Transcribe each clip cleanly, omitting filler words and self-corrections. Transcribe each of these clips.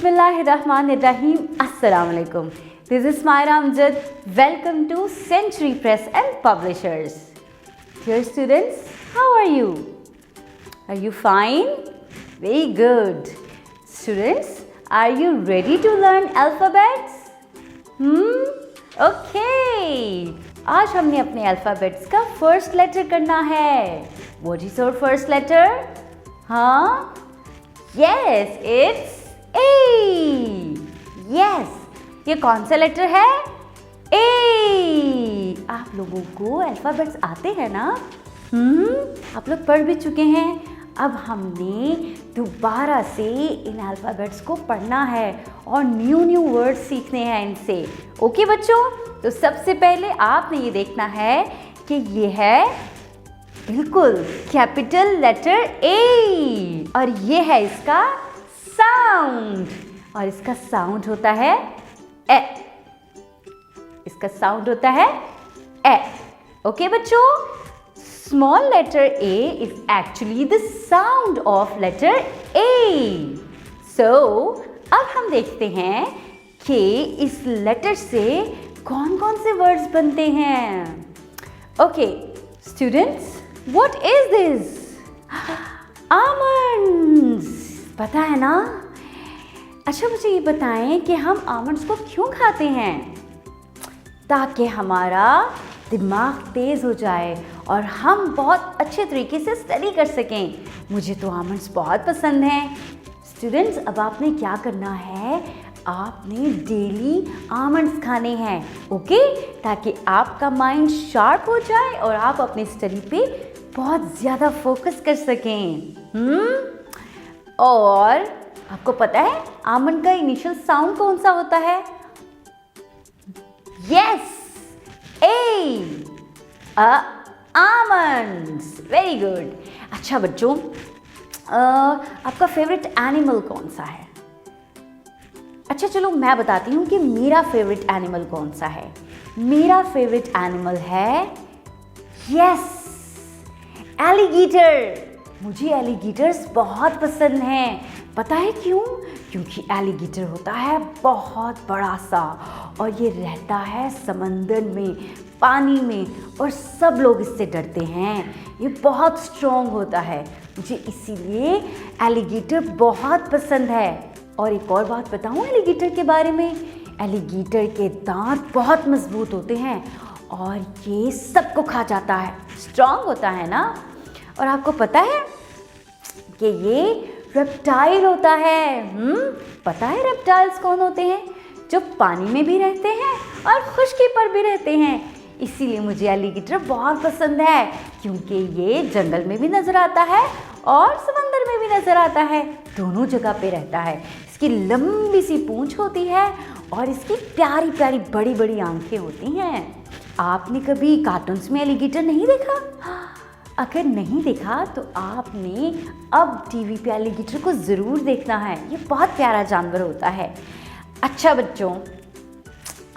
Bismillahirrahmanirrahim. Assalamualaikum. This is Myra Amjad. Welcome to Century Press and Publishers. Dear students, how are you? Are you fine? Very good. Students, are you ready to learn alphabets? Okay. आज हमने अपने alphabets का first letter करना है. What is our first letter? हाँ? Yes, it's A. Yes. ये कौन सा लेटर है? A. आप लोगों को अल्फ़ाबेट्स आते हैं ना? आप लोग पढ़ भी चुके हैं. अब हमने दोबारा से इन अल्फ़ाबेट्स को पढ़ना है और न्यू वर्ड्स सीखने हैं इनसे. ओके बच्चों, तो सबसे पहले आपने ये देखना है कि ये है बिल्कुल कैपिटल लेटर ए और ये है इसका साउंड और इसका साउंड होता है ए. इसका साउंड होता है ए. ओके बच्चों, small letter A is actually the sound of letter A. So अब हम देखते हैं कि इस लेटर से कौन कौन से वर्ड्स बनते हैं. Okay students, what is this? Almonds. पता है ना? अच्छा मुझे ये बताएं कि हम आमंड्स को क्यों खाते हैं? ताकि हमारा दिमाग तेज़ हो जाए और हम बहुत अच्छे तरीके से स्टडी कर सकें. मुझे तो आमंड्स बहुत पसंद हैं. स्टूडेंट्स, अब आपने क्या करना है, आपने डेली आमंड्स खाने हैं. ओके, ताकि आपका माइंड शार्प हो जाए और आप अपनी स्टडी पे बहुत ज़्यादा फोकस कर सकें. और आपको पता है आमंड का इनिशियल साउंड कौन सा होता है? यस, ए. आमंड्स. Very good. अच्छा बच्चों, आपका फेवरेट एनिमल कौन सा है? अच्छा चलो मैं बताती हूँ कि मेरा फेवरेट एनिमल कौन सा है. मेरा फेवरेट एनिमल है यस, एलिगेटर. मुझे एलिगेटर्स बहुत पसंद हैं. पता है क्यों? क्योंकि एलिगेटर होता है बहुत बड़ा सा और ये रहता है समंदर में, पानी में, और सब लोग इससे डरते हैं. ये बहुत स्ट्रॉन्ग होता है. मुझे इसीलिए एलिगेटर बहुत पसंद है. और एक और बात बताऊं एलिगेटर के बारे में, एलिगेटर के दांत बहुत मजबूत होते हैं और ये सबको खा जाता है. स्ट्रॉन्ग होता है ना. और आपको पता है कि ये रेप्टाइल होता है. पता है रेप्टाइल्स कौन होते हैं? जो पानी में भी रहते हैं और खुश्की पर भी रहते हैं. इसीलिए मुझे एलिगेटर बहुत पसंद है क्योंकि ये जंगल में भी नज़र आता है और समंदर में भी नज़र आता है. दोनों जगह पे रहता है. इसकी लंबी सी पूंछ होती है और इसकी प्यारी प्यारी बड़ी बड़ी आंखें होती हैं. आपने कभी कार्टून्स में एलिगेटर नहीं देखा? अगर नहीं देखा तो आपने अब टीवी पे एलिगेटर को ज़रूर देखना है. ये बहुत प्यारा जानवर होता है. अच्छा बच्चों,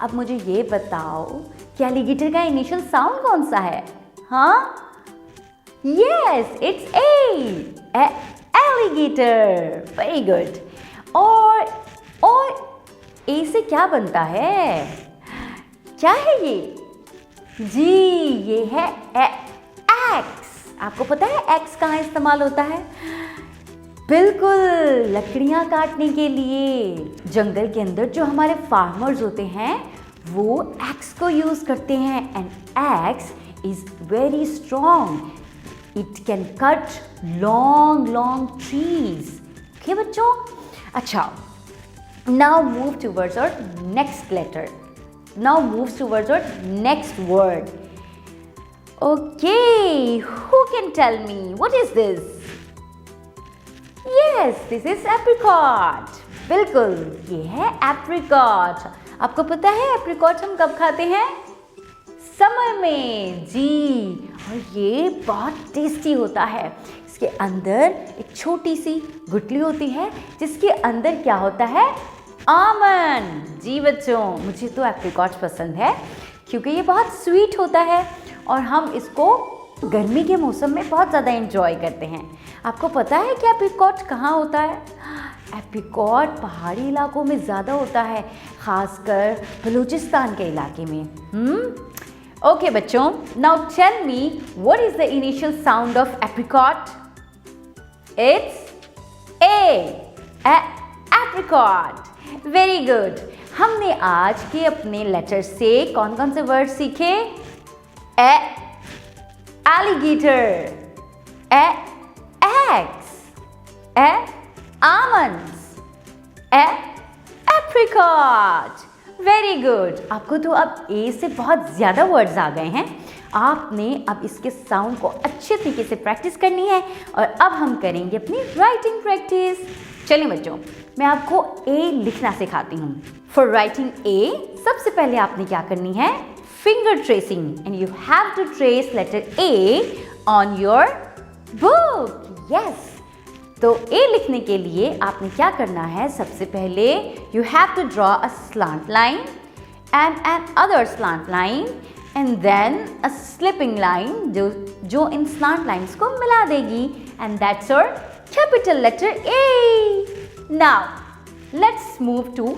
अब मुझे ये बताओ कि एलिगेटर का इनिशियल साउंड कौन सा है? हाँ, yes, it's a. Alligator. Very good. और ए से क्या बनता है? क्या है ये? जी, ये है एक्स. आपको पता है एक्स कहाँ इस्तेमाल होता है? बिल्कुल, लकड़ियाँ काटने के लिए. जंगल के अंदर जो हमारे फार्मर्स होते हैं वो एक्स को यूज़ करते हैं. And X is very strong. It can cut long trees. Okay बच्चों. अच्छा, now move towards our next letter. Now move towards our next word. Okay, who can tell me what is this? Yes, this is apricot. बिल्कुल, ये है apricot. आपको पता है apricot हम कब खाते हैं? समर में. जी, और ये बहुत टेस्टी होता है. इसके अंदर एक छोटी सी गुठली होती है जिसके अंदर क्या होता है? आमंड. जी बच्चों, मुझे तो apricot पसंद है क्योंकि ये बहुत स्वीट होता है और हम इसको गर्मी के मौसम में बहुत ज़्यादा एंजॉय करते हैं. आपको पता है कि एप्रिकॉट कहाँ होता है? एप्रिकॉट पहाड़ी इलाकों में ज़्यादा होता है, खासकर बलूचिस्तान के इलाके में। ओके बच्चों, now tell me what is the initial sound of apricot? It's apricot. Very good. हमने आज के अपने लेटर से कौन कौन से वर्ड सीखे? Alligator, eggs, almonds, apricot। Very good. आपको तो अब ए से बहुत ज़्यादा वर्ड्स आ गए हैं। आपने अब इसके साउंड को अच्छे तरीके से प्रैक्टिस करनी है और अब हम करेंगे अपनी राइटिंग प्रैक्टिस। चलिए बच्चों, मैं आपको ए लिखना सिखाती हूँ। फॉर राइटिंग ए सबसे पहले आपने क्या करनी है? Finger tracing, and you have to trace letter A on your book. Yes, तो ए लिखने के लिए आपने क्या करना है? सबसे पहले you have to draw a slant line and another slant line and then a slipping line जो इन स्लांट लाइन्स को मिला देगी, and that's your capital letter A. Now let's move to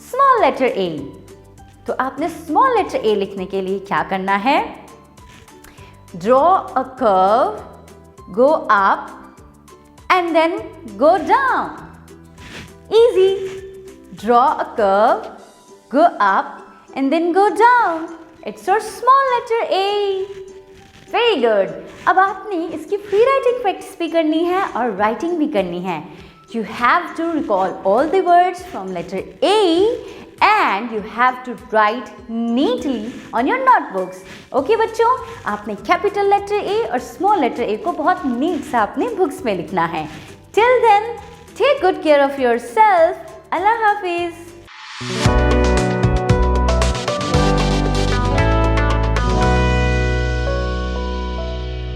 small letter A. तो आपने small letter ए लिखने के लिए क्या करना है? Draw a curve, go up and then go down. Easy. Draw a curve, go up and then go down. It's your small letter A. Very good. अब आपने इसकी फ्री राइटिंग प्रैक्टिस भी करनी है और राइटिंग भी करनी है। You have to recall all the words from letter A and you have to write neatly on your notebooks. Okay बच्चों, आपने कैपिटल लेटर ए और स्मॉल लेटर ए को बहुत नीट से अपने बुक्स में लिखना है। Till then, take good care of yourself. Allah Hafiz.